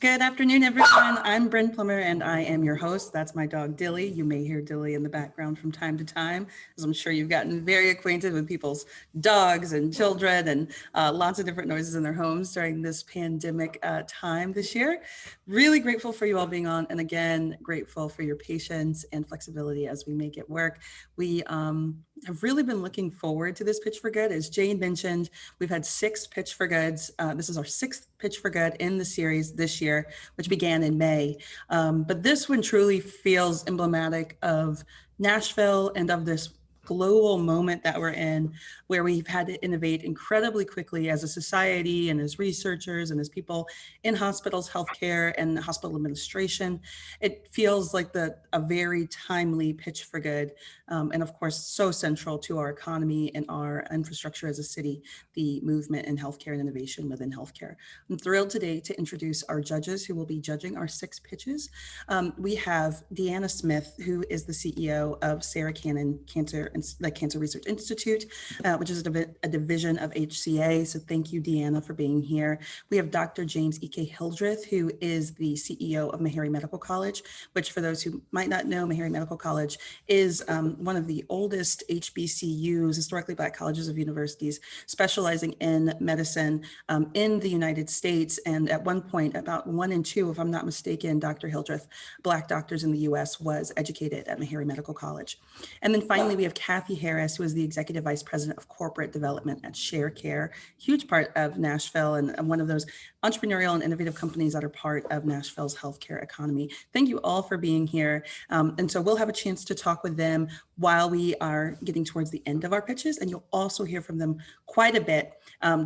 Good afternoon, everyone. I'm Bryn Plummer, and I am your host. That's my dog, Dilly. You may hear Dilly in the background from time to time, as I'm sure you've gotten very acquainted with people's dogs and children and lots of different noises in their homes during this pandemic time this year. Really grateful for you all being on, and again, grateful for your patience and flexibility as we make it work. We have really been looking forward to this Pitch for Good. As Jane mentioned, we've had 6 Pitch for Goods. This is our 6th Pitch for Good in the series this year, which began in May. But this one truly feels emblematic of Nashville and of this global moment that we're in, where we've had to innovate incredibly quickly as a society and as researchers and as people in hospitals, healthcare, and hospital administration. It feels like a very timely Pitch for Good, and of course, so central to our economy and our infrastructure as a city, the movement in healthcare and innovation within healthcare. I'm thrilled today to introduce our judges who will be judging our 6 pitches. We have Deanna Smith, who is the CEO of Sarah Cannon Cancer Research Institute, which is a division of HCA. So thank you, Deanna, for being here. We have Dr. James E.K. Hildreth, who is the CEO of Meharry Medical College, which for those who might not know, Meharry Medical College is one of the oldest HBCUs, historically Black colleges of universities, specializing in medicine in the United States. And at one point, about 1 in 2, if I'm not mistaken, Dr. Hildreth, Black doctors in the US, was educated at Meharry Medical College. And then finally, we have Kathy Harris, who is the Executive Vice President of Corporate Development at Sharecare, huge part of Nashville and one of those entrepreneurial and innovative companies that are part of Nashville's healthcare economy. Thank you all for being here. And so we'll have a chance to talk with them while we are getting towards the end of our pitches, and you'll also hear from them quite a bit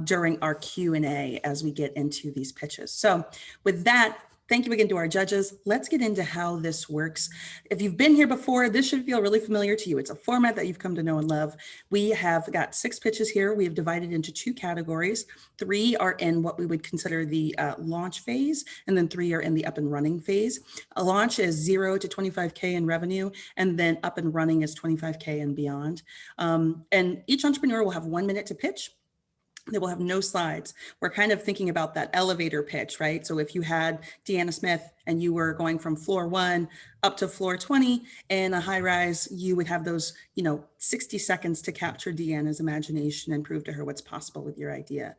during our Q&A as we get into these pitches. So with that, thank you again to our judges. Let's get into how this works. If you've been here before, this should feel really familiar to you. It's a format that you've come to know and love. We have got 6 pitches here. We have divided into 2 categories. 3 are in what we would consider the launch phase, and then 3 are in the up and running phase. A launch is 0 to 25K in revenue, and then up and running is 25K and beyond. And each entrepreneur will have 1 minute to pitch. They will have no slides. We're kind of thinking about that elevator pitch, right? So if you had Deanna Smith and you were going from floor 1 up to floor 20 in a high rise, you would have those, 60 seconds to capture Deanna's imagination and prove to her what's possible with your idea.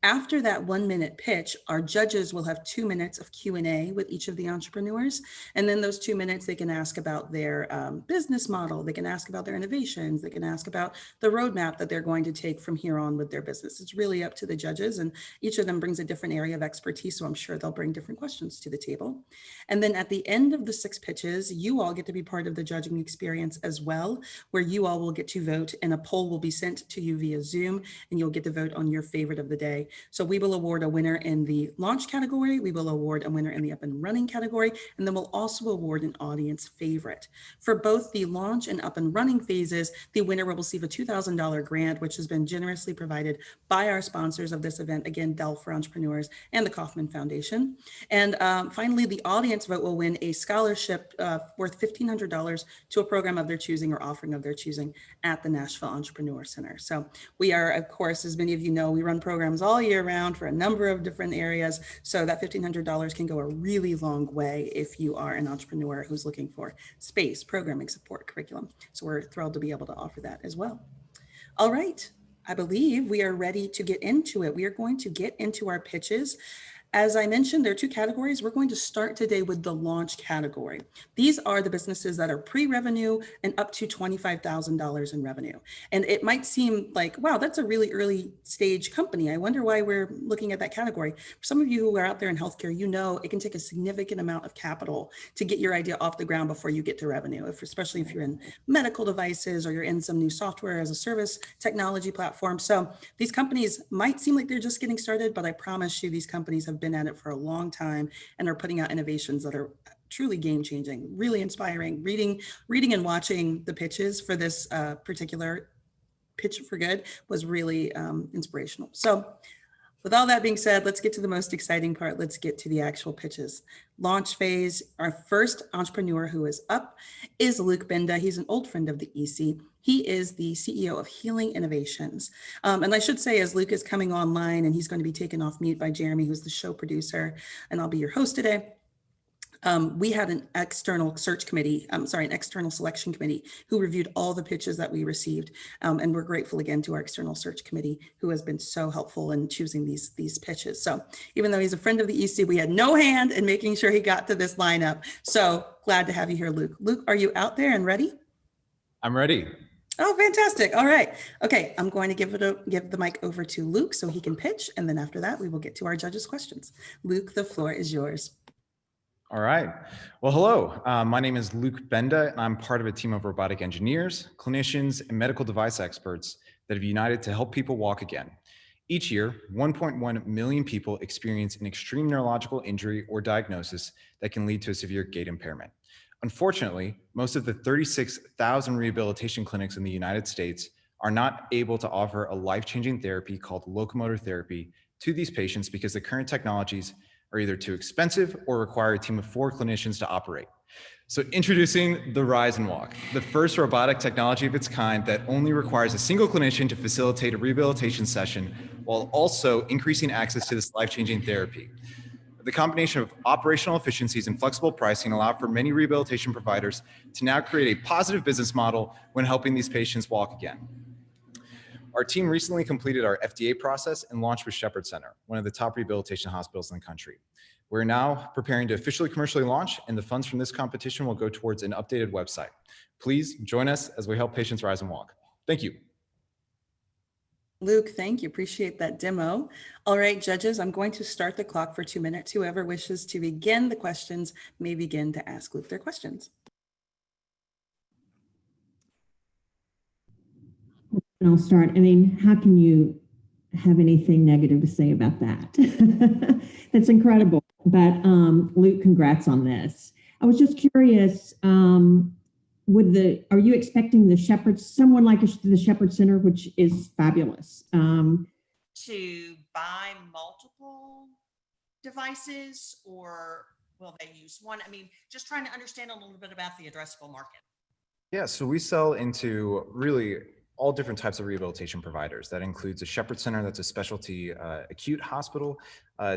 After that 1 minute pitch, our judges will have 2 minutes of Q&A with each of the entrepreneurs. And then those 2 minutes, they can ask about their business model. They can ask about their innovations. They can ask about the roadmap that they're going to take from here on with their business. It's really up to the judges, and each of them brings a different area of expertise. So I'm sure they'll bring different questions to the table. And then at the end of the 6 pitches, you all get to be part of the judging experience as well, where you all will get to vote, and a poll will be sent to you via Zoom, and you'll get to vote on your favorite of the day. So we will award a winner in the launch category, we will award a winner in the up and running category, and then we'll also award an audience favorite. For both the launch and up and running phases, the winner will receive a $2,000 grant, which has been generously provided by our sponsors of this event, again, Dell for Entrepreneurs and the Kauffman Foundation. And finally, the audience vote will win a scholarship worth $1,500 to a program of their choosing or offering of their choosing at the Nashville Entrepreneur Center. So we are, of course, as many of you know, we run programs all year round for a number of different areas. So that $1,500 can go a really long way if you are an entrepreneur who's looking for space, programming support, curriculum. So we're thrilled to be able to offer that as well. All right, I believe we are ready to get into it. We are going to get into our pitches. As I mentioned, there are 2 categories. We're going to start today with the launch category. These are the businesses that are pre-revenue and up to $25,000 in revenue. And it might seem like, wow, that's a really early stage company. I wonder why we're looking at that category. For some of you who are out there in healthcare, you know it can take a significant amount of capital to get your idea off the ground before you get to revenue, especially if you're in medical devices or you're in some new software as a service technology platform. So these companies might seem like they're just getting started, but I promise you these companies have been at it for a long time and are putting out innovations that are truly game-changing, really inspiring. Reading and watching the pitches for this particular Pitch for Good was really inspirational. So With all that being said, let's get to the most exciting part. Let's get to the actual pitches. Launch phase. Our first entrepreneur who is up is Luke Benda. He's an old friend of the EC. He is the CEO of Healing Innovations. And I should say, as Luke is coming online and he's going to be taken off mute by Jeremy, who's the show producer, and I'll be your host today. We had an external an external selection committee who reviewed all the pitches that we received. And we're grateful again to our external search committee who has been so helpful in choosing these pitches. So even though he's a friend of the EC, we had no hand in making sure he got to this lineup. So glad to have you here, Luke. Luke, are you out there and ready? I'm ready. Oh, fantastic. All right. Okay. I'm going to give the mic over to Luke so he can pitch. And then after that, we will get to our judges' questions. Luke, the floor is yours. All right. Well, hello. My name is Luke Benda, and I'm part of a team of robotic engineers, clinicians, and medical device experts that have united to help people walk again. Each year, 1.1 million people experience an extreme neurological injury or diagnosis that can lead to a severe gait impairment. Unfortunately, most of the 36,000 rehabilitation clinics in the United States are not able to offer a life-changing therapy called locomotor therapy to these patients because the current technologies are either too expensive or require a team of 4 clinicians to operate. So introducing the Rise and Walk, the first robotic technology of its kind that only requires a single clinician to facilitate a rehabilitation session while also increasing access to this life-changing therapy. The combination of operational efficiencies and flexible pricing allow for many rehabilitation providers to now create a positive business model when helping these patients walk again. Our team recently completed our FDA process and launched with Shepherd Center, one of the top rehabilitation hospitals in the country. We're now preparing to officially commercially launch, and the funds from this competition will go towards an updated website. Please join us as we help patients rise and walk. Thank you. Luke, thank you. Appreciate that demo. All right, judges, I'm going to start the clock for 2 minutes. Whoever wishes to begin the questions may begin to ask Luke their questions. And I'll start. I mean, how can you have anything negative to say about that? That's incredible. But Luke, congrats on this. I was just curious, are you expecting someone like the Shepherd Center, which is fabulous, to buy multiple devices, or will they use one? I mean, just trying to understand a little bit about the addressable market. Yeah, so we sell into really all different types of rehabilitation providers. That includes a Shepherd Center, that's a specialty acute hospital,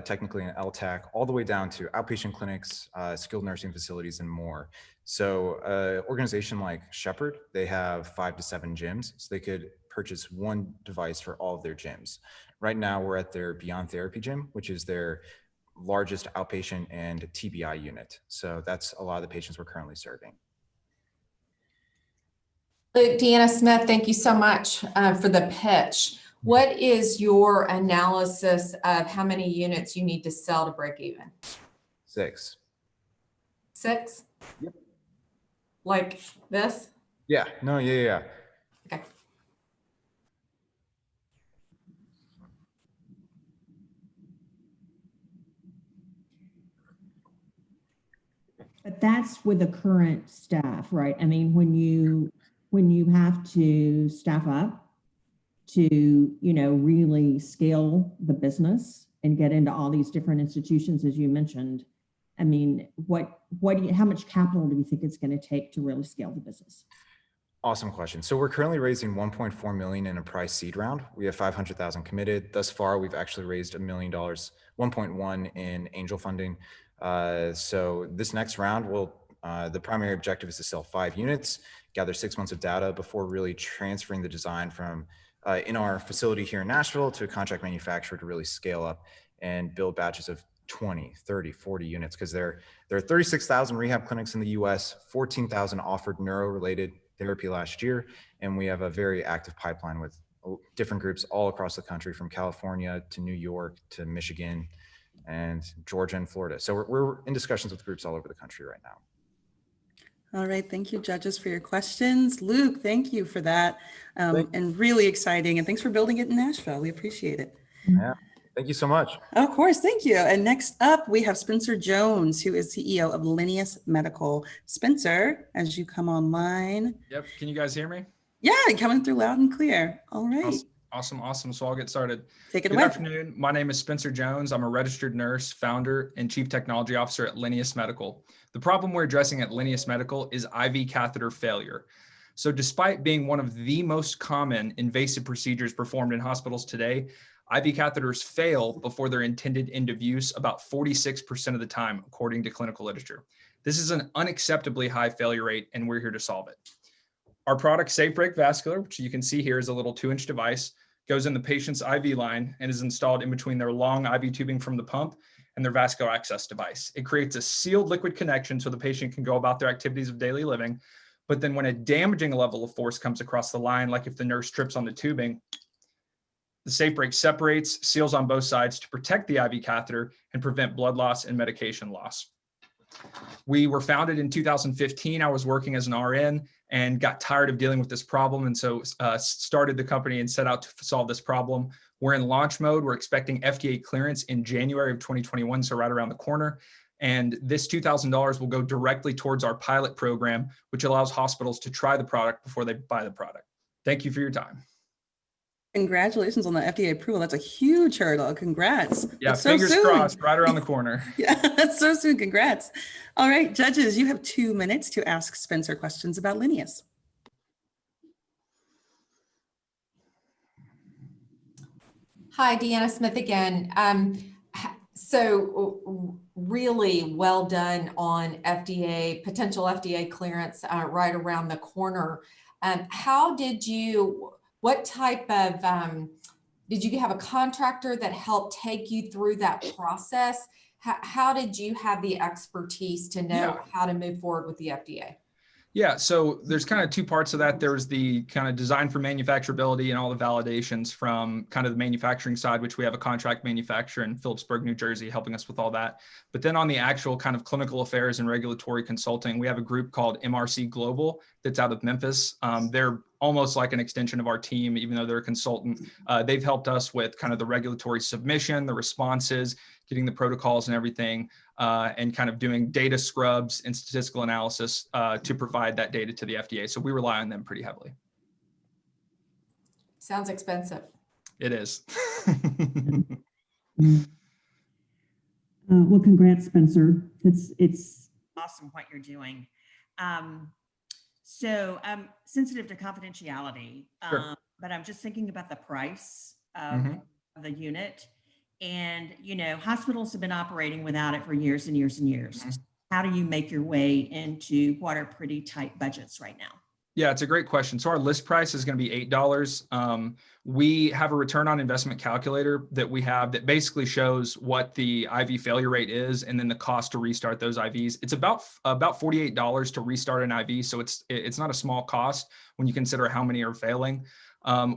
technically an LTAC, all the way down to outpatient clinics, skilled nursing facilities, and more. So organization like Shepherd, they have 5 to 7 gyms, so they could purchase one device for all of their gyms. Right now, we're at their Beyond Therapy gym, which is their largest outpatient and TBI unit. So that's a lot of the patients we're currently serving. Luke, Deanna Smith, thank you so much for the pitch. What is your analysis of how many units you need to sell to break even? 6. 6? Yep. Like this? Yeah, no, yeah. Okay. but that's with the current staff, right? I mean, when you have to staff up to, really scale the business and get into all these different institutions, as you mentioned, I mean, how much capital do you think it's going to take to really scale the business? Awesome question. So we're currently raising 1.4 million in a prize seed round. We have 500,000 committed. Thus far, we've actually raised $1 million, 1.1 in angel funding. So this next round the primary objective is to sell 5 units, gather 6 months of data before really transferring the design from in our facility here in Nashville to a contract manufacturer to really scale up and build batches of 20, 30, 40 units, because there are 36,000 rehab clinics in the US, 14,000 offered neuro-related therapy last year, and we have a very active pipeline with different groups all across the country, from California to New York to Michigan and Georgia and Florida. So we're in discussions with groups all over the country right now. All right, thank you, judges, for your questions. Luke, thank you for that, and really exciting, and thanks for building it in Nashville. We appreciate it. Yeah, thank you so much. Of course, thank you. And next up, we have Spencer Jones, who is CEO of Linneus Medical. Spencer, as you come online. Yep, can you guys hear me? Yeah, coming through loud and clear. All right. Awesome. So I'll get started. Take it Good away. afternoon. My name is Spencer Jones. I'm a registered nurse, founder, and chief technology officer at Linneus Medical. The problem we're addressing at Linneus Medical is IV catheter failure. So despite being one of the most common invasive procedures performed in hospitals today, IV catheters fail before they're intended end of use about 46% of the time, according to clinical literature. This is an unacceptably high failure rate, and we're here to solve it. Our product, SafeBreak Vascular, which you can see here is a little 2-inch device, goes in the patient's IV line and is installed in between their long IV tubing from the pump and their vascular access device. It creates a sealed liquid connection so the patient can go about their activities of daily living. But then when a damaging level of force comes across the line, like if the nurse trips on the tubing, the SafeBreak separates, seals on both sides to protect the IV catheter and prevent blood loss and medication loss. We were founded in 2015. I was working as an RN and got tired of dealing with this problem. And so started the company and set out to solve this problem. We're in launch mode. We're expecting FDA clearance in January of 2021, so right around the corner. And this $2,000 will go directly towards our pilot program, which allows hospitals to try the product before they buy the product. Thank you for your time. Congratulations on the FDA approval. That's a huge hurdle. Congrats. Yeah, That's so fingers soon. crossed, right around the corner. Yeah, that's so soon. Congrats. All right, judges, you have 2 minutes to ask Spencer questions about Linneus. Hi, Deanna Smith again. So really well done on FDA, potential FDA clearance right around the corner. What type of, did you have a contractor that helped take you through that process? How did you have the expertise to know how to move forward with the FDA? Yeah, so there's kind of 2 parts of that. There's the kind of design for manufacturability and all the validations from kind of the manufacturing side, which we have a contract manufacturer in Phillipsburg, New Jersey, helping us with all that. But then on the actual kind of clinical affairs and regulatory consulting, we have a group called MRC Global that's out of Memphis. They're almost like an extension of our team, even though they're a consultant. They've helped us with kind of the regulatory submission, the responses, getting the protocols and everything, and kind of doing data scrubs and statistical analysis to provide that data to the FDA. So we rely on them pretty heavily. Sounds expensive. It is. Well, congrats, Spencer. It's Awesome what you're doing. So I'm sensitive to confidentiality, Sure. but I'm just thinking about the price of the unit. And, you know, hospitals have been operating without it for years and years and years. How do you make your way into what are pretty tight budgets right now? Yeah, it's a great question. So our list price is going to be $8. We have a return on investment calculator that we have that basically shows what the IV failure rate is and then the cost to restart those IVs. It's about $48 to restart an IV. So it's not a small cost when you consider how many are failing.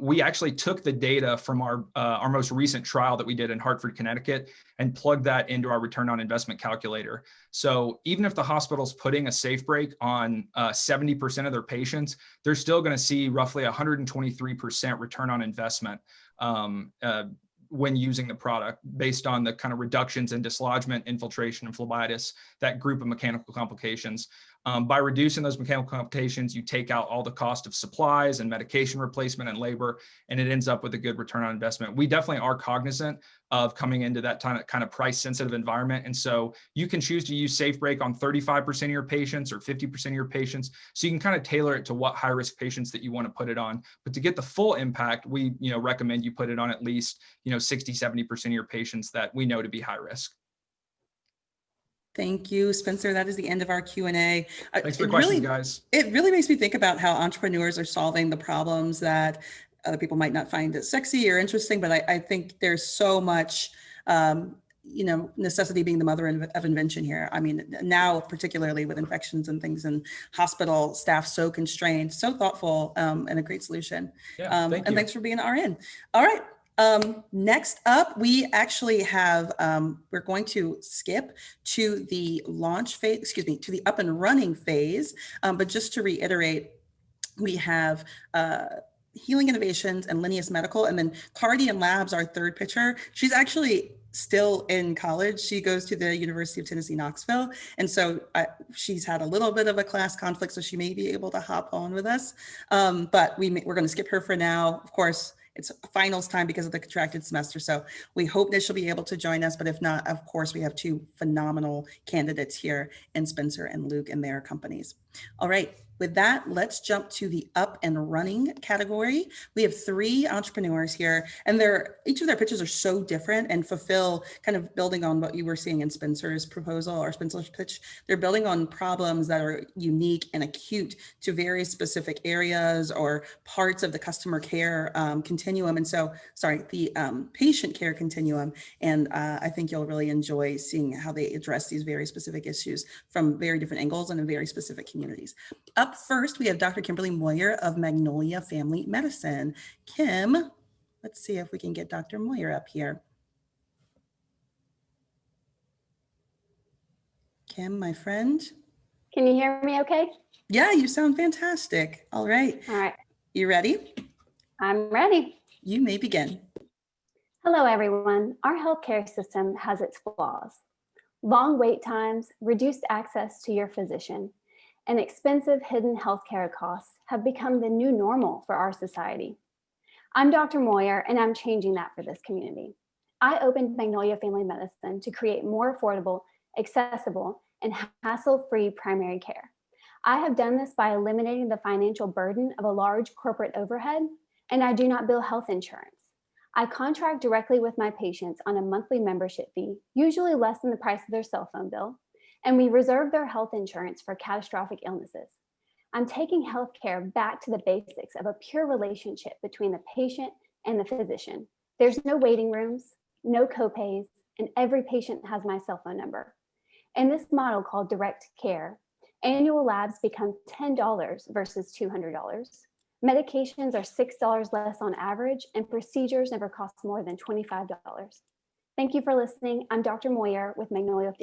We actually took the data from our most recent trial that we did in Hartford, Connecticut, and plugged that into our return on investment calculator. So even if the hospital's putting a SafeBreak on 70% of their patients, they're still going to see roughly 123% return on investment when using the product based on the kind of reductions in dislodgement, infiltration, and phlebitis, that group of mechanical complications. By reducing those mechanical complications, you take out all the cost of supplies and medication replacement and labor, and it ends up with a good return on investment. We definitely are cognizant of coming into that kind of price sensitive environment. And so you can choose to use SafeBreak on 35% of your patients or 50% of your patients. So you can kind of tailor it to what high risk patients that you want to put it on. But to get the full impact, we recommend you put it on at least 60, 70% of your patients that we know to be high risk. Thank you, Spencer. That is the end of our Q&A. Thanks for the questions, guys. It really makes me think about how entrepreneurs are solving the problems that other people might not find as sexy or interesting, but I think there's so much, necessity being the mother of invention here. I mean, now, particularly with infections and things and hospital staff so constrained, so thoughtful, and a great solution. Yeah, thank you. Thanks for being RN. All right. Next up, we actually have, we're going to skip to the launch phase, to the up and running phase. But just to reiterate, we have Healing Innovations and Linneus Medical, and then Cardian Labs, our third pitcher. She's actually still in college. She goes to the University of Tennessee, Knoxville. And so she's had a little bit of a class conflict, so she may be able to hop on with us. But we're going to skip her for now. Of course, it's finals time because of the contracted semester. So we hope that she'll be able to join us, but if not, of course, we have two phenomenal candidates here in Spencer and Luke and their companies. All right, with that, let's jump to the up and running category. We have three entrepreneurs here, and each of their pitches are so different and fulfill, kind of building on what you were seeing in Spencer's proposal or Spencer's pitch. They're building on problems that are unique and acute to very specific areas or parts of the customer care continuum. And so, the patient care continuum. And I think you'll really enjoy seeing how they address these very specific issues from very different angles and in very specific communities. Up first, we have Dr. Kimberly Moyer of Magnolia Family Medicine. Kim, let's see if we can get Dr. Moyer up here. Kim, my friend. Can you hear me okay? Yeah, you sound fantastic. All right. All right, You ready? I'm ready. You may begin. Hello, everyone. Our healthcare system has its flaws. Long wait times, reduced access to your physician, and expensive hidden healthcare costs have become the new normal for our society. I'm Dr. Moyer, and I'm changing that for this community. I opened Magnolia Family Medicine to create more affordable, accessible, and hassle-free primary care. I have done this by eliminating the financial burden of a large corporate overhead, and I do not bill health insurance. I contract directly with my patients on a monthly membership fee, usually less than the price of their cell phone bill, and we reserve their health insurance for catastrophic illnesses. I'm taking healthcare back to the basics of a pure relationship between the patient and the physician. There's no waiting rooms, no copays, and every patient has my cell phone number. In this model called direct care, annual labs become $10 versus $200. Medications are $6 less on average, and procedures never cost more than $25. Thank you for listening. I'm Dr. Moyer with Magnolia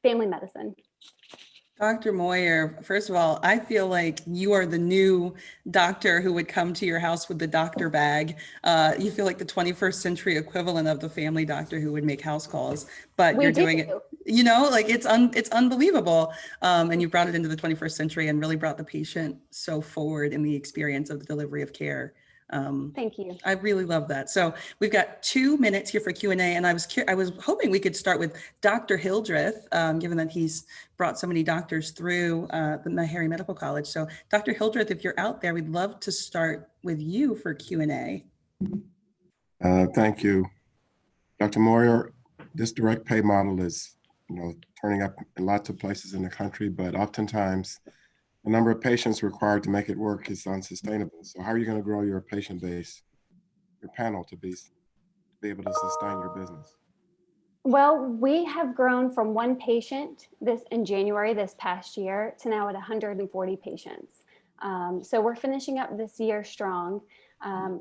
Family Medicine. Dr. Moyer, first of all, I feel like you are the new doctor who would come to your house with the doctor bag. You feel like the 21st century equivalent of the family doctor who would make house calls, but you're doing it, you know, like it's unbelievable. And you brought it into the 21st century and really brought the patient so forward in the experience of the delivery of care. Thank you. I really love that. So we've got 2 minutes here for Q&A, and I was hoping we could start with Dr. Hildreth, given that he's brought so many doctors through the Meharry Medical College. So Dr. Hildreth, if you're out there, we'd love to start with you for Q&A. Thank you. Dr. Moyer, this direct pay model is, turning up in lots of places in the country, but oftentimes the number of patients required to make it work is unsustainable. So how are you going to grow your patient base, your panel to be able to sustain your business? Well, we have grown from one patient in January this past year to now at 140 patients. So we're finishing up this year strong.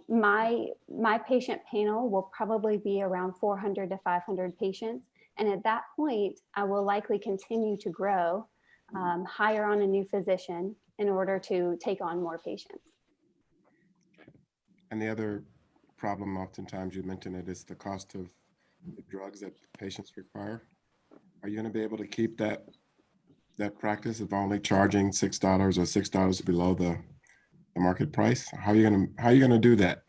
My patient panel will probably be around 400 to 500 patients. And at that point, I will likely continue to grow, hire on a new physician in order to take on more patients. And the other problem, oftentimes you mentioned it, is the cost of the drugs that patients require. Are you going to be able to keep that practice of only charging $6 or $6 below the market price? How are you going to do that?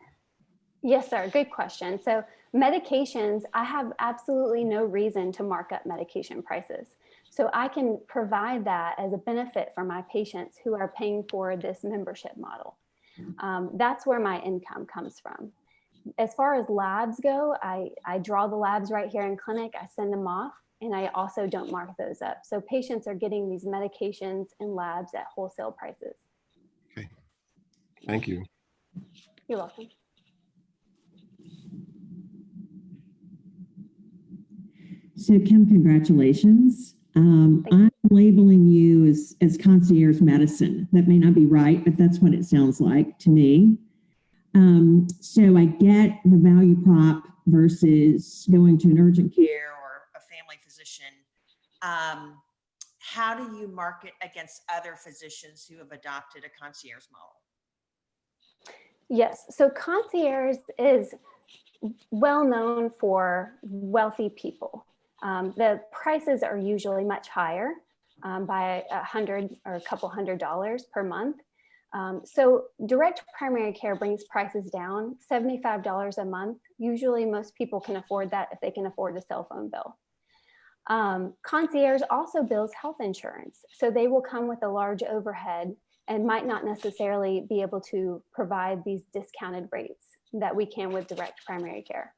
Yes, sir. Good question. So medications, I have absolutely no reason to mark up medication prices. So I can provide that as a benefit for my patients who are paying for this membership model. That's where my income comes from. As far as labs go, I draw the labs right here in clinic, I send them off, and I also don't mark those up. So patients are getting these medications and labs at wholesale prices. Okay, thank you. You're welcome. So Kim, congratulations. I'm labeling you as concierge medicine. That may not be right, but that's what it sounds like to me. So I get the value prop versus going to an urgent care Or a family physician. How do you market against other physicians who have adopted a concierge model? Yes, so concierge is well known for wealthy people. The prices are usually much higher by $100 or a couple $100 per month. So direct primary care brings prices down, $75 a month. Usually most people can afford that if they can afford a cell phone bill. Concierge also bills health insurance, so they will come with a large overhead and might not necessarily be able to provide these discounted rates that we can with direct primary care.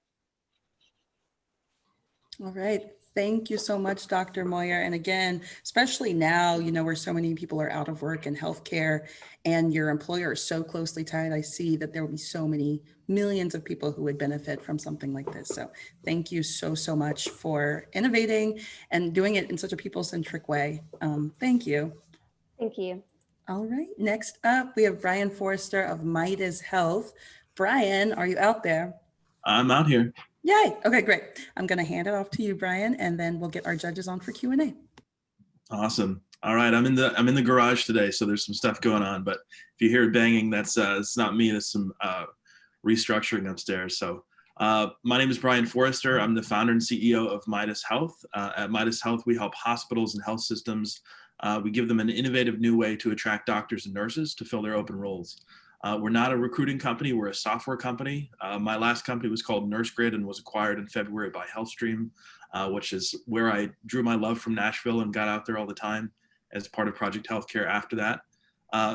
All right. Thank you so much, Dr. Moyer. And again, especially now, where so many people are out of work in healthcare and your employer is so closely tied, I see that there will be so many millions of people who would benefit from something like this. So thank you so, so much for innovating and doing it in such a people-centric way. Thank you. Thank you. All right. Next up, we have Brian Forrester of Midas Health. Brian, are you out there? I'm out here. Yay. Okay, great. I'm going to hand it off to you, Brian, and then we'll get our judges on for Q&A. Awesome. All right, I'm in the garage today, so there's some stuff going on. But if you hear banging, that's it's not me. That's some restructuring upstairs. So my name is Brian Forrester. I'm the founder and CEO of Midas Health. At Midas Health, we help hospitals and health systems. We give them an innovative new way to attract doctors and nurses to fill their open roles. We're not a recruiting company, we're a software company. My last company was called NurseGrid and was acquired in February by HealthStream, which is where I drew my love from Nashville and got out there all the time as part of Project Healthcare after that.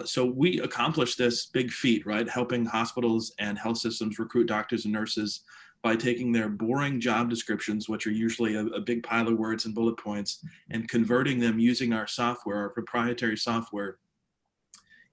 So we accomplished this big feat, right? Helping hospitals and health systems recruit doctors and nurses by taking their boring job descriptions, which are usually a big pile of words and bullet points, and converting them using our software, our proprietary software,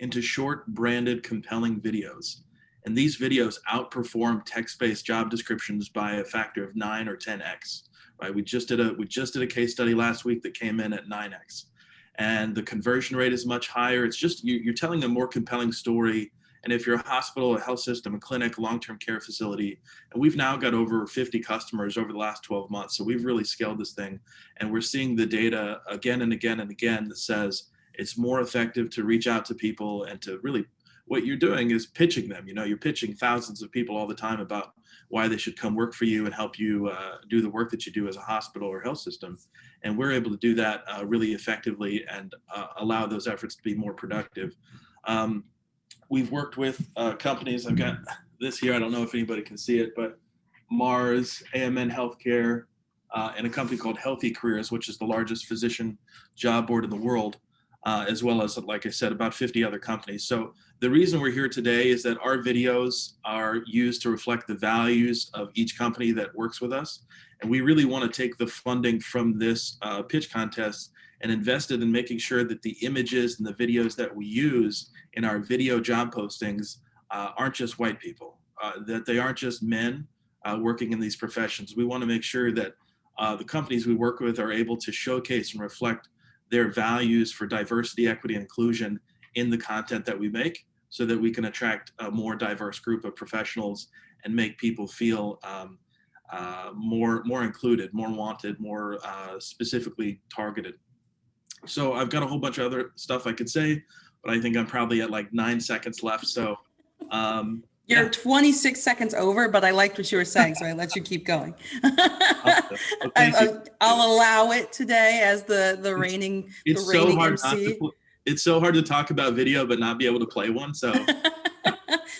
into short, branded, compelling videos. And these videos outperform text-based job descriptions by a factor of 9 or 10x. Right? We just did a case study last week that came in at 9x, and the conversion rate is much higher. It's just you're telling a more compelling story. And if you're a hospital, a health system, a clinic, a long-term care facility, and we've now got over 50 customers over the last 12 months, so we've really scaled this thing, and we're seeing the data again and again and again that says it's more effective to reach out to people and to really, what you're doing is pitching them. You're pitching thousands of people all the time about why they should come work for you and help you do the work that you do as a hospital or health system. And we're able to do that really effectively and allow those efforts to be more productive. We've worked with companies. I've got this here. I don't know if anybody can see it, but Mars, AMN Healthcare, and a company called Healthy Careers, which is the largest physician job board in the world. As well as, like I said, about 50 other companies. So the reason we're here today is that our videos are used to reflect the values of each company that works with us. And we really want to take the funding from this pitch contest and invest it in making sure that the images and the videos that we use in our video job postings aren't just white people, that they aren't just men working in these professions. We want to make sure that the companies we work with are able to showcase and reflect their values for diversity, equity, and inclusion in the content that we make, so that we can attract a more diverse group of professionals and make people feel more included, more wanted, more specifically targeted. So I've got a whole bunch of other stuff I could say, but I think I'm probably at like 9 seconds left. So you're 26 seconds over, but I liked what you were saying, so I let you keep going. I'll allow it today as the reigning MC. It's so hard to talk about video but not be able to play one. So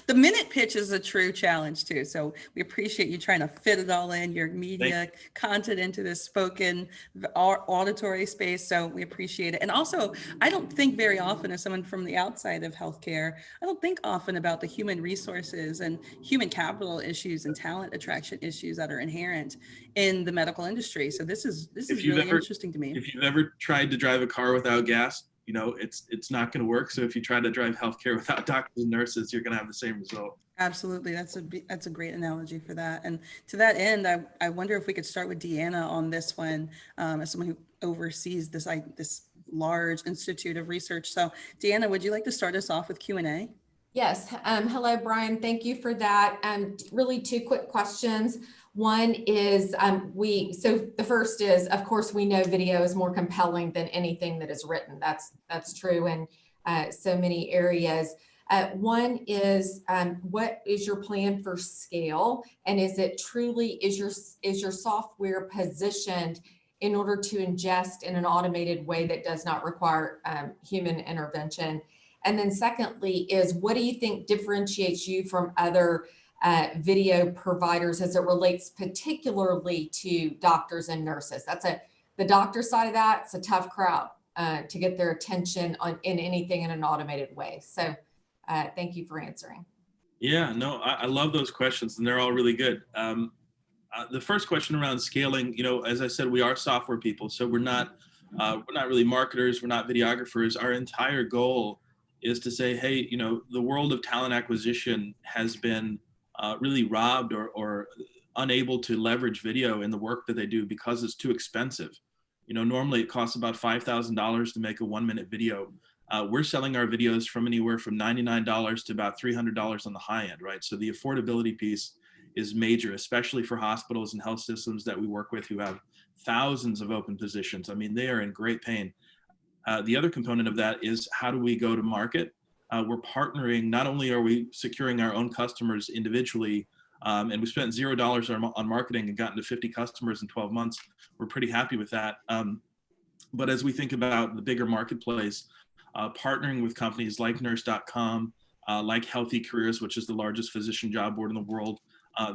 the minute pitch is a true challenge too. So we appreciate you trying to fit it all in, your media content into this spoken auditory space. So we appreciate it. And also, I don't think very often as someone from the outside of healthcare, I don't think often about the human resources and human capital issues and talent attraction issues that are inherent in the medical industry. So this is really interesting to me. If you've ever tried to drive a car without gas, it's not going to work. So if you try to drive healthcare without doctors and nurses, you're going to have the same result. Absolutely. That's a great analogy for that. And to that end, I wonder if we could start with Deanna on this one, as someone who oversees this large institute of research. So Deanna, would you like to start us off with Q&A? Yes. Hello, Brian. Thank you for that. Really 2 quick questions. One is, so the first is, of course, we know video is more compelling than anything that is written. That's true in so many areas. One is, what is your plan for scale? And is it truly, is your software positioned in order to ingest in an automated way that does not require human intervention? And then secondly is, what do you think differentiates you from other video providers as it relates particularly to doctors and nurses? The doctor side of that, it's a tough crowd to get their attention in anything in an automated way. So thank you for answering. Yeah, no, I love those questions, and they're all really good. The first question around scaling, as I said, we are software people, so we're not really marketers, we're not videographers. Our entire goal is to say, hey, the world of talent acquisition has been really robbed or unable to leverage video in the work that they do because it's too expensive. Normally it costs about $5,000 to make a 1-minute video. We're selling our videos from anywhere from $99 to about $300 on the high end, right? So the affordability piece is major, especially for hospitals and health systems that we work with who have thousands of open positions. I mean, they are in great pain. The other component of that is, how do we go to market? We're partnering. Not only are we securing our own customers individually, and we spent $0 on marketing and gotten to 50 customers in 12 months. We're pretty happy with that. But as we think about the bigger marketplace, partnering with companies like Nurse.com, like Healthy Careers, which is the largest physician job board in the world,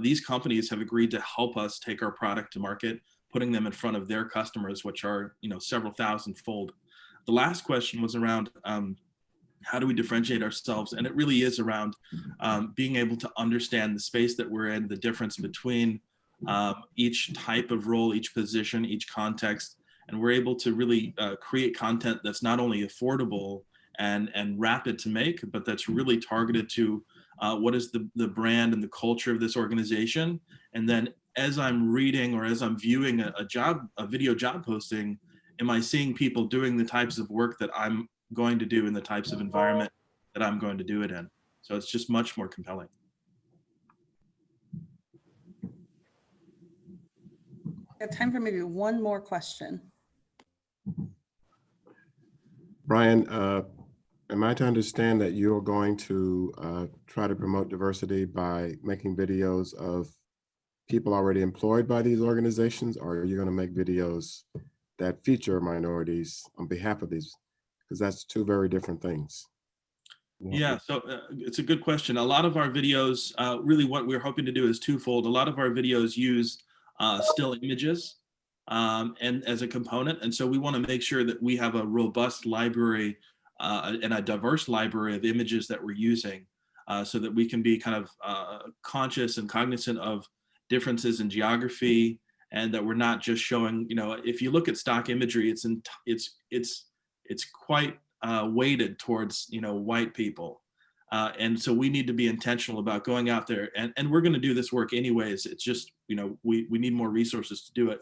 these companies have agreed to help us take our product to market, putting them in front of their customers, which are several thousand-fold. The last question was around how do we differentiate ourselves? And it really is around being able to understand the space that we're in, the difference between each type of role, each position, each context. And we're able to really create content that's not only affordable and rapid to make, but that's really targeted to what is the brand and the culture of this organization. And then as I'm reading or as I'm viewing a video job posting, am I seeing people doing the types of work that I'm going to do in the types of environment that I'm going to do it in? So it's just much more compelling. Got time for maybe one more question. Brian, am I to understand that you're going to try to promote diversity by making videos of people already employed by these organizations, or are you going to make videos that feature minorities on behalf of these? Because that's two very different things. Yeah, so it's a good question. A lot of our videos, really what we're hoping to do is twofold. A lot of our videos use still images and as a component. And so we want to make sure that we have a robust library and a diverse library of images that we're using so that we can be kind of conscious and cognizant of differences in geography, and that we're not just showing, if you look at stock imagery, it's quite weighted towards, white people. And so we need to be intentional about going out there, and we're going to do this work anyways. It's just, we need more resources to do it,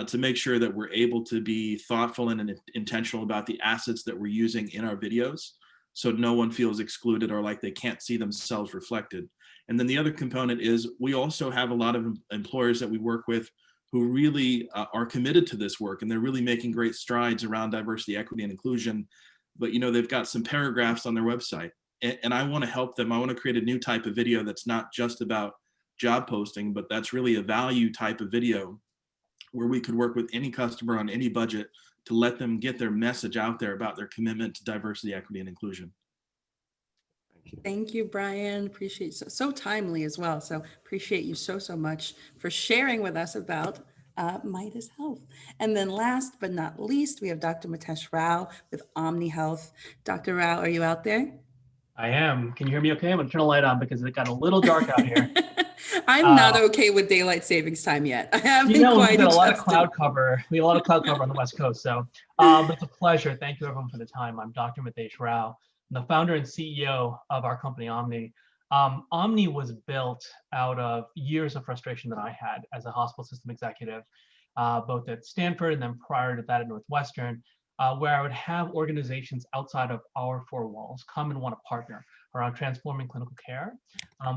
to make sure that we're able to be thoughtful and intentional about the assets that we're using in our videos, so no one feels excluded or like they can't see themselves reflected. And then the other component is, we also have a lot of employers that we work with who really are committed to this work, and they're really making great strides around diversity, equity, and inclusion. But they've got some paragraphs on their website, and I want to help them. I want to create a new type of video that's not just about job posting, but that's really a value type of video where we could work with any customer on any budget to let them get their message out there about their commitment to diversity, equity, and inclusion. Thank you, Brian. Appreciate so timely as well. So appreciate you so much for sharing with us about Midas Health. And then last but not least, we have Dr. Mitesh Rao with Omni Health. Dr. Rao, are you out there? I am. Can you hear me okay? I'm gonna turn the light on because it got a little dark out here. I'm not okay with daylight savings time yet. I haven't we quite got a lot of adjusted. cloud cover. We have a lot of cloud cover on the West Coast. So it's a pleasure. Thank you everyone for the time. I'm Dr. Mitesh Rao. I'm the founder and CEO of our company, Omni. Omni was built out of years of frustration that I had as a hospital system executive, both at Stanford and then prior to that at Northwestern, where I would have organizations outside of our four walls come and want to partner around transforming clinical care,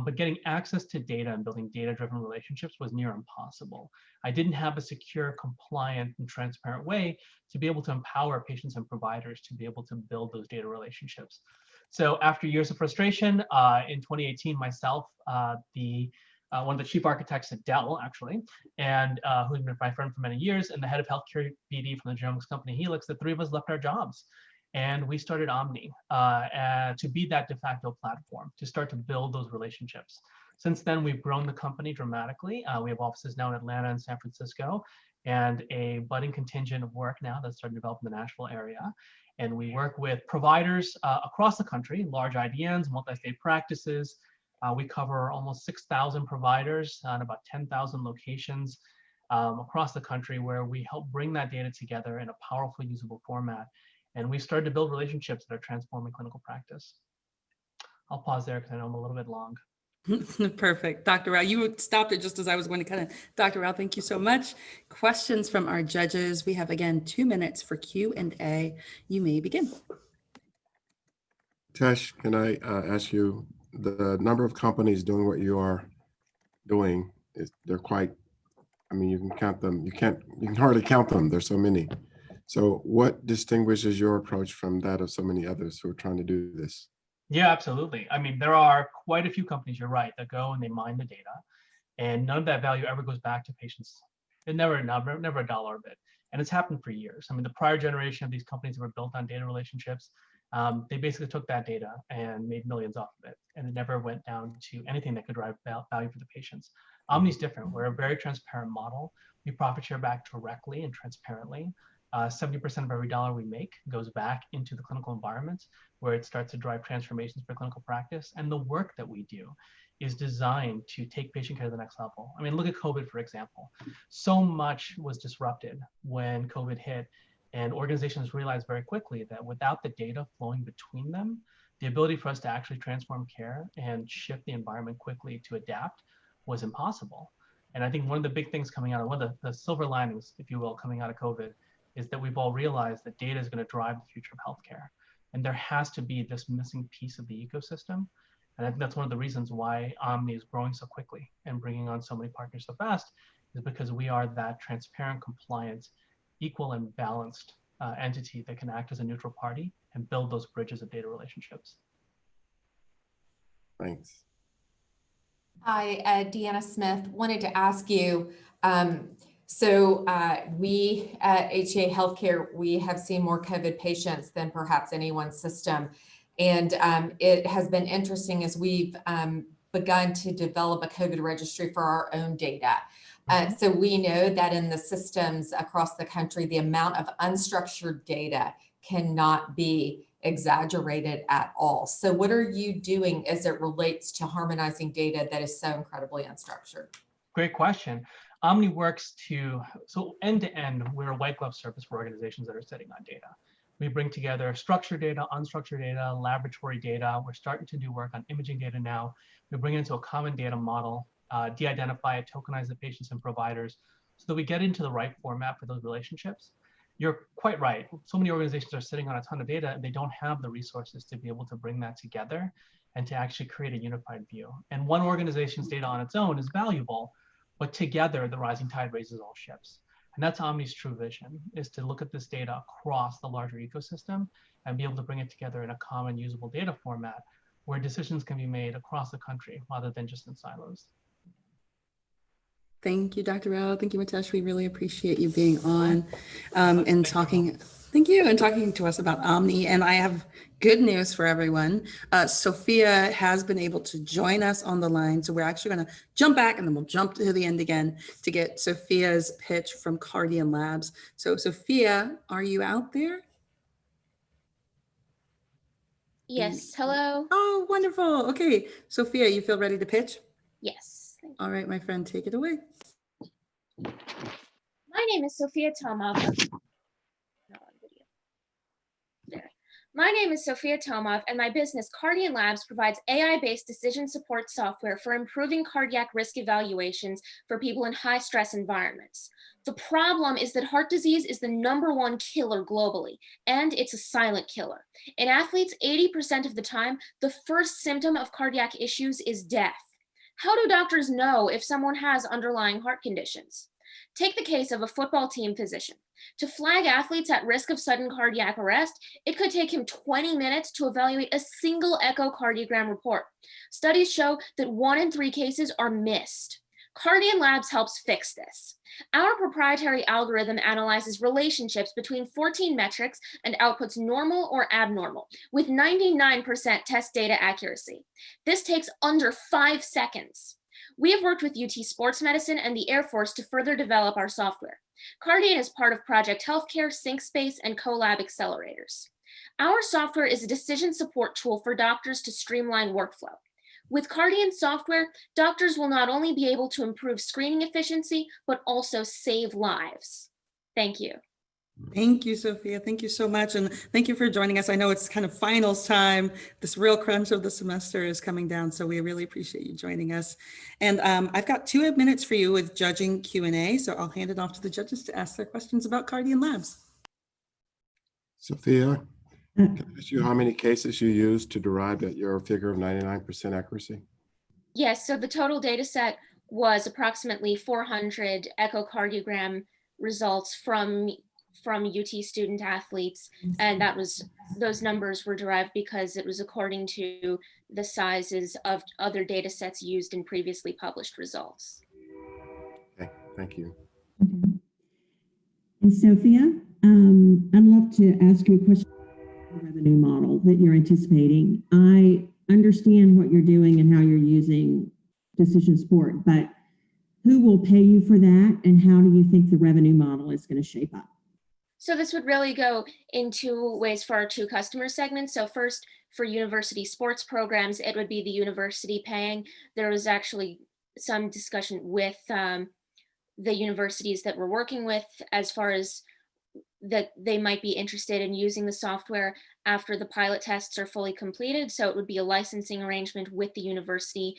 but getting access to data and building data-driven relationships was near impossible. I didn't have a secure, compliant, and transparent way to be able to empower patients and providers to be able to build those data relationships. So after years of frustration, in 2018, myself, one of the chief architects at Dell, actually, and who's been my friend for many years, and the head of healthcare BD from the genomics company Helix, the three of us left our jobs And we started Omni to be that de facto platform, to start to build those relationships. Since then, we've grown the company dramatically. We have offices now in Atlanta and San Francisco, and a budding contingent of work now that's starting to develop in the Nashville area. And we work with providers across the country, large IDNs, multi-state practices. We cover almost 6,000 providers on about 10,000 locations across the country, where we help bring that data together in a powerful, usable format. And we've started to build relationships that are transforming clinical practice. I'll pause there because I know I'm a little bit long. Perfect. Dr. Rao, you stopped it just as I was going to kind of, Dr. Rao, thank you so much. Questions from our judges. We have, again, 2 minutes for Q&A. You may begin. Tesh, can I ask you, the number of companies doing what you are doing, they're quite, I mean, you can count them. You can hardly count them. There's so many. So what distinguishes your approach from that of so many others who are trying to do this? Yeah, absolutely. I mean, there are quite a few companies, you're right, that go and they mine the data, and none of that value ever goes back to patients. It never a dollar of it. And it's happened for years. I mean, the prior generation of these companies were built on data relationships. They basically took that data and made millions off of it, and it never went down to anything that could drive value for the patients. Omni's different. We're a very transparent model. We profit share back directly and transparently. 70% of every dollar we make goes back into the clinical environment, where it starts to drive transformations for clinical practice. And the work that we do is designed to take patient care to the next level. I mean, look at COVID, for example. So much was disrupted when COVID hit, and organizations realized very quickly that without the data flowing between them, the ability for us to actually transform care and shift the environment quickly to adapt was impossible. And I think one of the big things coming out of, one of the silver linings, if you will, coming out of COVID, is that we've all realized that data is going to drive the future of healthcare. And there has to be this missing piece of the ecosystem. And I think that's one of the reasons why Omni is growing so quickly and bringing on so many partners so fast, is because we are that transparent, compliant, equal and balanced entity that can act as a neutral party and build those bridges of data relationships. Thanks. Hi, Deanna Smith. Wanted to ask you, so we at HCA Healthcare, we have seen more COVID patients than perhaps anyone's system. And it has been interesting as we've begun to develop a COVID registry for our own data. So we know that in the systems across the country, the amount of unstructured data cannot be exaggerated at all. So what are you doing as it relates to harmonizing data that is so incredibly unstructured? Great question. Omni works so end to end, we're a white glove service for organizations that are sitting on data. We bring together structured data, unstructured data, laboratory data. We're starting to do work on imaging data now. We bring it into a common data model, de-identify it, tokenize the patients and providers, so that we get into the right format for those relationships. You're quite right. So many organizations are sitting on a ton of data and they don't have the resources to be able to bring that together and to actually create a unified view. And one organization's data on its own is valuable, but together the rising tide raises all ships. And that's Omni's true vision, is to look at this data across the larger ecosystem and be able to bring it together in a common usable data format where decisions can be made across the country rather than just in silos. Thank you, Dr. Rao. Thank you, Mitesh. We really appreciate you being on and talking. Thank you, and talking to us about Omni. And I have good news for everyone. Sophia has been able to join us on the line. So we're actually going to jump back and then we'll jump to the end again to get Sophia's pitch from Cardian Labs. So Sophia, are you out there? Yes, hello. Oh, wonderful. Okay, Sophia, you feel ready to pitch? Yes. All right, my friend, take it away. My name is Sophia Tomov. My name is Sophia Tomov, and my business, Cardian Labs, provides AI-based decision support software for improving cardiac risk evaluations for people in high-stress environments. The problem is that heart disease is the #1 killer globally, and it's a silent killer. In athletes, 80% of the time, the first symptom of cardiac issues is death. How do doctors know if someone has underlying heart conditions? Take the case of a football team physician. To flag athletes at risk of sudden cardiac arrest, it could take him 20 minutes to evaluate a single echocardiogram report. Studies show that 1 in 3 cases are missed. Cardian Labs helps fix this. Our proprietary algorithm analyzes relationships between 14 metrics and outputs normal or abnormal with 99% test data accuracy. This takes under 5 seconds. We have worked with UT Sports Medicine and the Air Force to further develop our software. Cardian is part of Project Healthcare, SyncSpace, and CoLab accelerators. Our software is a decision support tool for doctors to streamline workflow. With Cardian software, doctors will not only be able to improve screening efficiency, but also save lives. Thank you. Thank you, Sophia. Thank you so much. And thank you for joining us. I know it's kind of finals time. This real crunch of the semester is coming down, so we really appreciate you joining us. And I've got 2 minutes for you with judging Q&A, so I'll hand it off to the judges to ask their questions about Cardian Labs. Sophia, can I ask you how many cases you used to derive that your figure of 99% accuracy? Yes, so the total data set was approximately 400 echocardiogram results from UT student athletes, and those numbers were derived because it was according to the sizes of other data sets used in previously published results. Okay, thank you. Okay. And Sophia, I'd love to ask you a question about the revenue model that you're anticipating. I understand what you're doing and how you're using decision support, but who will pay you for that, and how do you think the revenue model is going to shape up? So this would really go in 2 ways for our 2 customer segments. So first, for university sports programs, it would be the university paying. There was actually some discussion with the universities that we're working with as far as that they might be interested in using the software after the pilot tests are fully completed. So it would be a licensing arrangement with the university,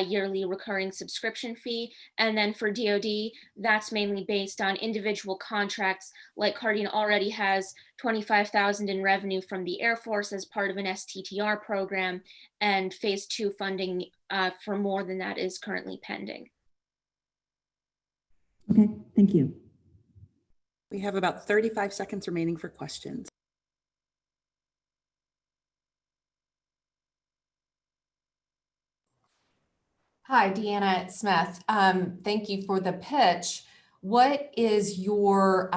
yearly recurring subscription fee. And then for DoD, that's mainly based on individual contracts. Like Cardian already has $25,000 in revenue from the Air Force as part of an STTR program, and phase 2 funding for more than that is currently pending. Okay, thank you. We have about 35 seconds remaining for questions. Hi, Deanna Smith. Thank you for the pitch. What is your,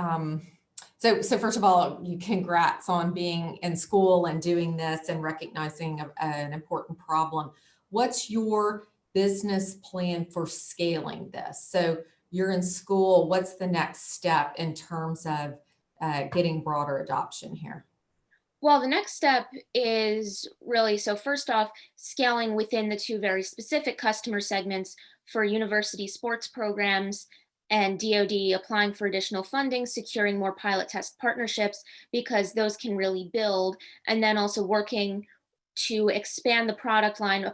so first of all, congrats on being in school and doing this and recognizing an important problem. What's your business plan for scaling this? So you're in school, what's the next step in terms of getting broader adoption here? Well, the next step is really, so first off, scaling within the 2 very specific customer segments for university sports programs and DoD, applying for additional funding, securing more pilot test partnerships, because those can really build, and then also working to expand the product line.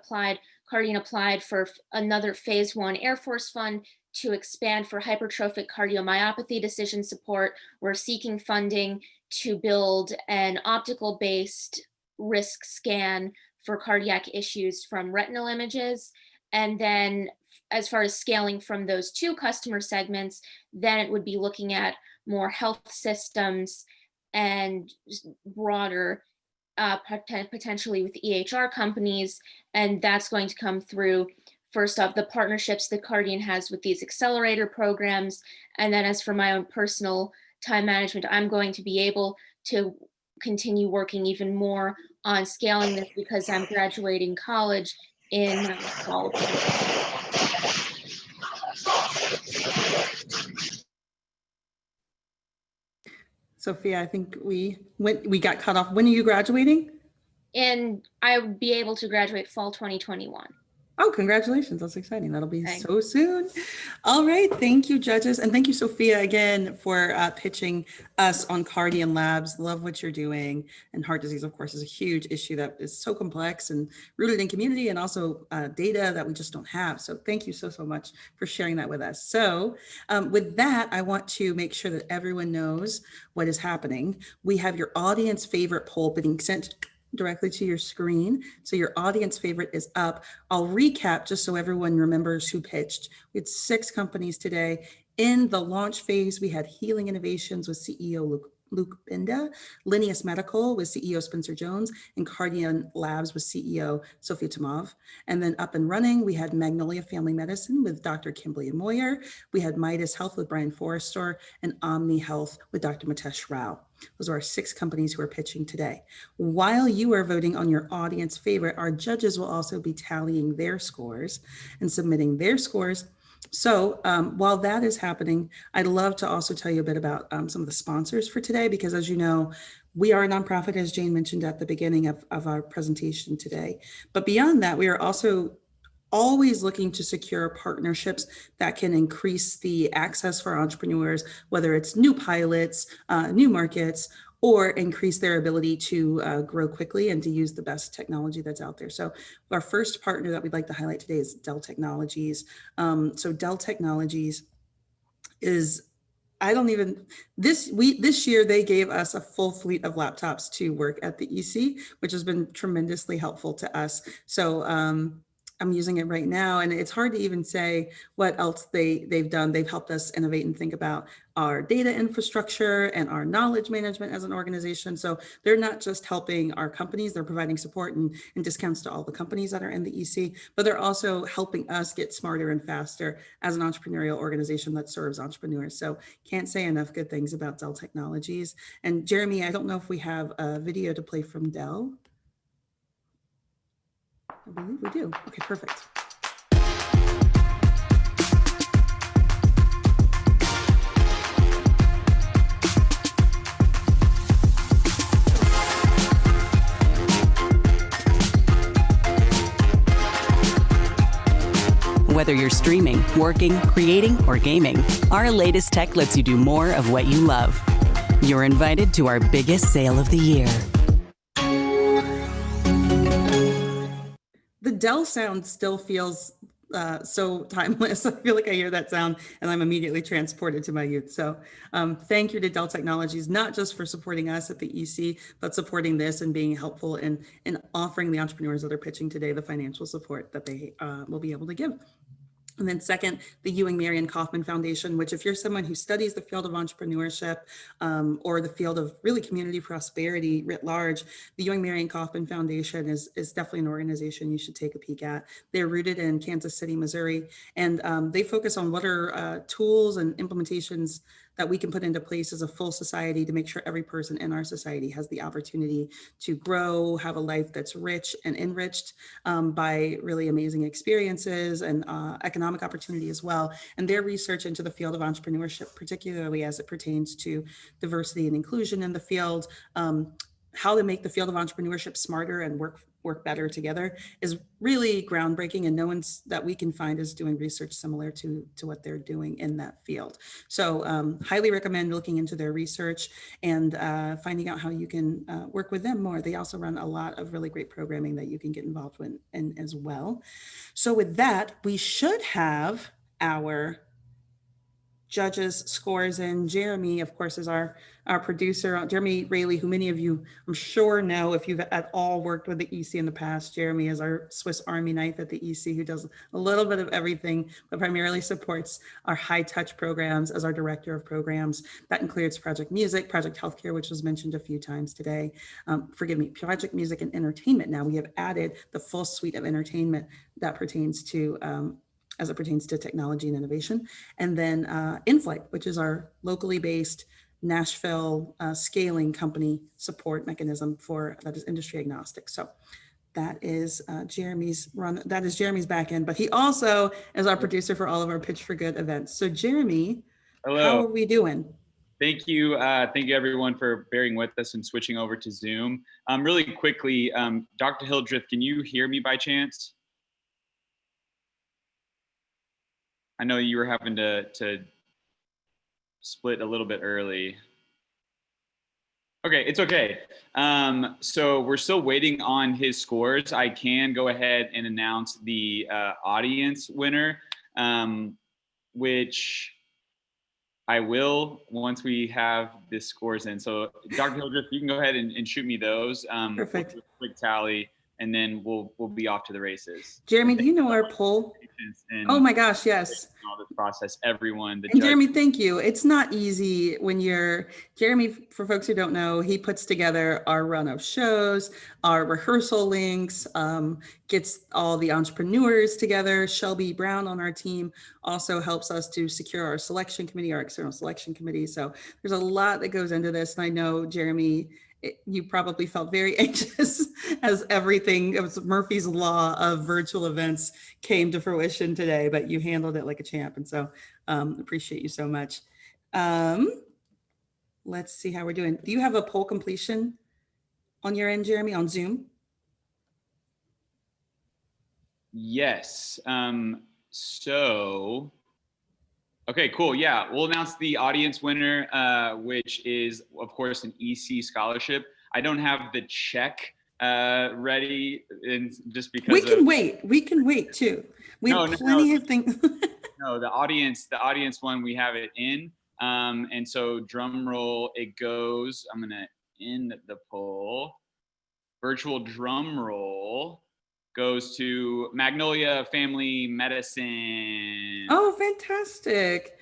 Cardian applied for another phase 1 Air Force fund to expand for hypertrophic cardiomyopathy decision support. We're seeking funding to build an optical-based risk scan for cardiac issues from retinal images. And then as far as scaling from those 2 customer segments, then it would be looking at more health systems and broader, potentially with EHR companies. And that's going to come through, first off, the partnerships that Cardian has with these accelerator programs. And then as for my own personal time management, I'm going to be able to continue working even more on scaling this because I'm graduating college in fall. Sophia, I think we got cut off. When are you graduating? And I would be able to graduate fall 2021. Oh, congratulations. That's exciting. That'll be Thanks. so soon. All right. Thank you, judges. And thank you, Sophia, again, for pitching us on Cardian Labs. Love what you're doing. And heart disease, of course, is a huge issue that is so complex and rooted in community and also data that we just don't have. So thank you so much for sharing that with us. So with that, I want to make sure that everyone knows what is happening. We have your audience favorite poll being sent directly to your screen. So your audience favorite is up. I'll recap just so everyone remembers who pitched. We had 6 companies today. In the launch phase, we had Healing Innovations with CEO Luke Benda. Lineus Medical with CEO Spencer Jones, and Cardian Labs with CEO Sophia Tomov. And then up and running, we had Magnolia Family Medicine with Dr. Kimberly Moyer. We had Midas Health with Brian Forrester, and Omni Health with Dr. Mitesh Rao. Those are our 6 companies who are pitching today. While you are voting on your audience favorite, our judges will also be tallying their scores and submitting their scores. So while that is happening, I'd love to also tell you a bit about some of the sponsors for today, because as you know, we are a nonprofit, as Jane mentioned at the beginning of our presentation today. But beyond that, we are also always looking to secure partnerships that can increase the access for entrepreneurs, whether it's new pilots, new markets, or increase their ability to grow quickly and to use the best technology that's out there. So our first partner that we'd like to highlight today is Dell Technologies. So Dell Technologies is, this year they gave us a full fleet of laptops to work at the EC, which has been tremendously helpful to us. So I'm using it right now, and it's hard to even say what else they've done. They've helped us innovate and think about our data infrastructure and our knowledge management as an organization. So they're not just helping our companies, they're providing support and discounts to all the companies that are in the EC, but they're also helping us get smarter and faster as an entrepreneurial organization that serves entrepreneurs. So can't say enough good things about Dell Technologies. And Jeremy, I don't know if we have a video to play from Dell. I believe we do. Okay, perfect. Whether you're streaming, working, creating, or gaming, our latest tech lets you do more of what you love. You're invited to our biggest sale of the year. The Dell sound still feels so timeless. I feel like I hear that sound and I'm immediately transported to my youth. So thank you to Dell Technologies, not just for supporting us at the EC, but supporting this and being helpful in offering the entrepreneurs that are pitching today the financial support that they will be able to give. And then second, the Ewing Marion Kauffman Foundation, which if you're someone who studies the field of entrepreneurship or the field of really community prosperity writ large, the Ewing Marion Kauffman Foundation is definitely an organization you should take a peek at. They're rooted in Kansas City, Missouri, and they focus on what are tools and implementations that we can put into place as a full society to make sure every person in our society has the opportunity to grow, have a life that's rich and enriched by really amazing experiences and economic opportunity as well. And their research into the field of entrepreneurship, particularly as it pertains to diversity and inclusion in the field, how to make the field of entrepreneurship smarter and work better together is really groundbreaking, and no one's that we can find is doing research similar to what they're doing in that field. So highly recommend looking into their research and finding out how you can work with them more. They also run a lot of really great programming that you can get involved in as well. So with that, we should have our judges' scores in. Jeremy, of course, is our producer. Jeremy Raley, who many of you I'm sure know if you've at all worked with the EC in the past. Jeremy is our Swiss Army knife at the EC who does a little bit of everything, but primarily supports our high touch programs as our director of programs. That includes Project Music, Project Healthcare, which was mentioned a few times today. Project Music and Entertainment. Now we have added the full suite of entertainment that pertains to as it pertains to technology and innovation. And then InFlight, which is our locally based Nashville scaling company support mechanism that is industry agnostic. So that is Jeremy's back end, but he also is our producer for all of our Pitch for Good events. So Jeremy, hello. How are we doing? Thank you everyone for bearing with us and switching over to Zoom. Really quickly, Dr. Hildreth, can you hear me by chance? I know you were having to split a little bit early. Okay, it's okay. So we're still waiting on his scores. I can go ahead and announce the audience winner, which I will once we have the scores in. So Dr. Hildreth, you can go ahead and shoot me those. Perfect. We'll do a quick tally, and then we'll be off to the races. Jeremy, do you know our poll? patience in Oh my gosh, yes. all this process. Everyone, the And judge, Jeremy, thank you. It's not easy when Jeremy, for folks who don't know, he puts together our run of shows, our rehearsal links, gets all the entrepreneurs together. Shelby Brown on our team also helps us to secure our selection committee, our external selection committee. So there's a lot that goes into this. And I know, Jeremy, you probably felt very anxious as everything, it was Murphy's Law of virtual events came to fruition today, but you handled it like a champ. And so appreciate you so much. Let's see how we're doing. Do you have a poll completion on your end, Jeremy, on Zoom? yes. Okay, cool. Yeah, we'll announce the audience winner, which is, of course, an EC scholarship. I don't have the check ready, and just because we can wait. We can wait too. We have plenty of things. No, the audience one, we have it in. And so drum roll, it goes. I'm gonna end the poll. Virtual drum roll goes to Magnolia Family Medicine. Oh, fantastic.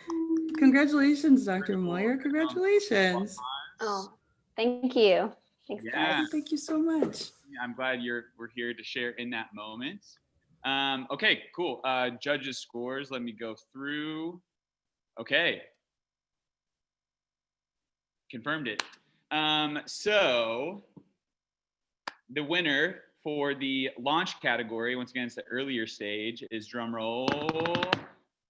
Congratulations, Dr. Moyer. Congratulations. Oh, thank you. Thanks, Yeah. guys. Thank you so much. I'm glad we're here to share in that moment. Okay, cool. Judges scores, let me go through. Okay. Confirmed it. So the winner for the launch category, once again, it's the earlier stage, is drum roll,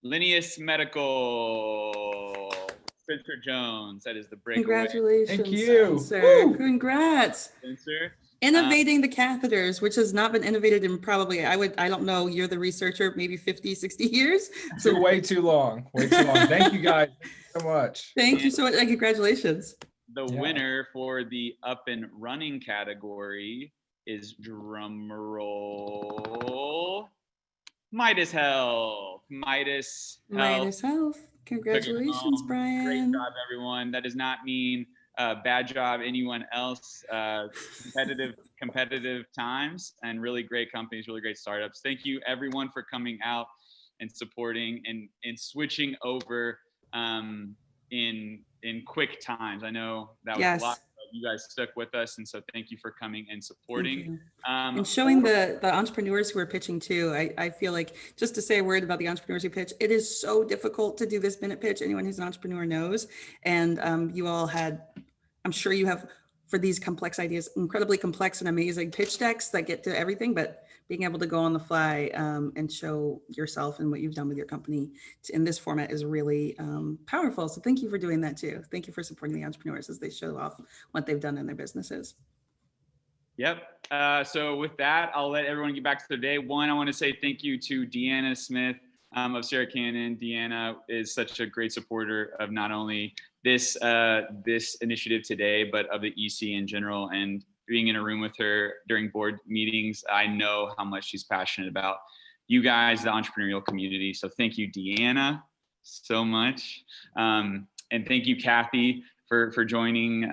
Linneus Medical, Spencer Jones. That is the breakaway. Congratulations, Thank you. Spencer. Congrats. Spencer. Innovating the catheters, which has not been innovated in probably, I don't know, you're the researcher, maybe 50, 60 years. So way too long. Thank you guys so much. Thank you so much and congratulations. The winner for the up and running category is, drum roll, Midas Health. Midas Health. Congratulations, Brian. Great job, everyone. That does not mean bad job anyone else. Competitive times and really great companies, really great startups. Thank you everyone for coming out and supporting and switching over in quick times. I know that was a lot. You guys stuck with us, and so thank you for coming and supporting. And showing the entrepreneurs who are pitching too. I feel like, just to say a word about the entrepreneurs who pitch, it is so difficult to do this minute pitch. Anyone who's an entrepreneur knows. And you all had, I'm sure you have, for these complex ideas, incredibly complex and amazing pitch decks that get to everything, but being able to go on the fly and show yourself and what you've done with your company in this format is really powerful. So thank you for doing that too. Thank you for supporting the entrepreneurs as they show off what they've done in their businesses. Yep. So with that, I'll let everyone get back to their day. One, I want to say thank you to Deanna Smith of Sarah Cannon. Deanna is such a great supporter of not only this initiative today, but of the EC in general. And being in a room with her during board meetings, I know how much she's passionate about you guys, the entrepreneurial community. So thank you, Deanna, so much. And thank you, Kathy, for joining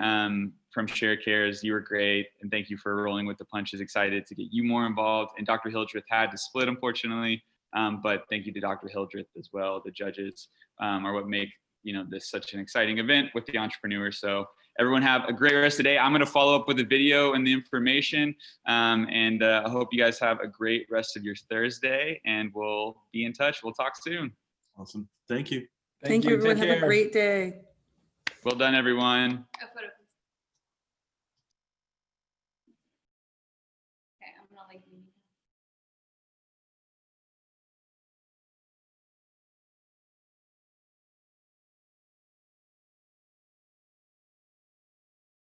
from ShareCares. You were great. And thank you for rolling with the punches. Excited to get you more involved. And Dr. Hildreth had to split, unfortunately. But thank you to Dr. Hildreth as well. The judges are what make this such an exciting event with the entrepreneurs. So everyone have a great rest of the day. I'm going to follow up with the video and the information. And I hope you guys have a great rest of your Thursday, and we'll be in touch. We'll talk soon. Awesome. Thank you. Thank you, everyone. Have a great day. Well done, everyone.